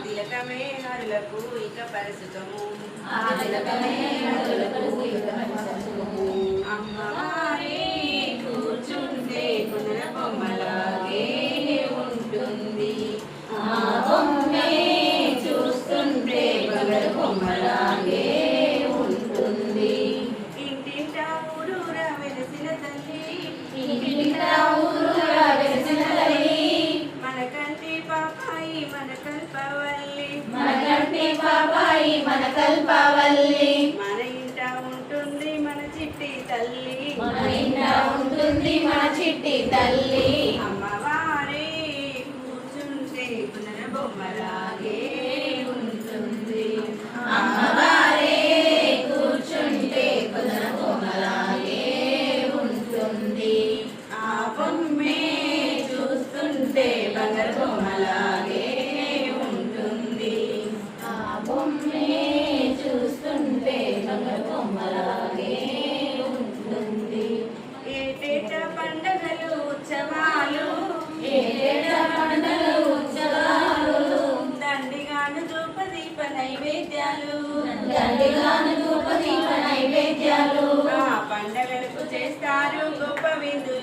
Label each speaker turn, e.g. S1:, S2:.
S1: తిలకమే నరులకు ఇక పరిసుతము అమ్మవారే కూర్చుంటే కుదర బొమ్మలాగే ఉంటుంది ఆ బొమ్మే చూస్తుంటే బంగారు బొమ్మలాగే ఉంటుంది ఇంటింటా ఊరూరా వెలిసిన తల్లి మనకంటి పాపాయి మన కల్పవల్లి మన ఇంట ఉంటుంది మన చిట్టి తల్లి అమ్మవారే కూర్చుంటే పునర బొమ్మలాగే ఉంటుంది అమ్మవారే కూర్చుంటే పునర బొమ్మలాగే ఉంటుంది ఆ బొమ్మే చూస్తుంటే బంగారు బొమ్మలాగే ఉంటుంది ఆ బొమ్మే చూస్తుంటే బంగారు బొమ్మలాగే ఉంటుంది ఏటేట పండగలు ఉత్సవాలు దండిగాను ధూపదీప నైవేద్యాలు ఆ పండగలకు చేస్తారు గొప్ప విందు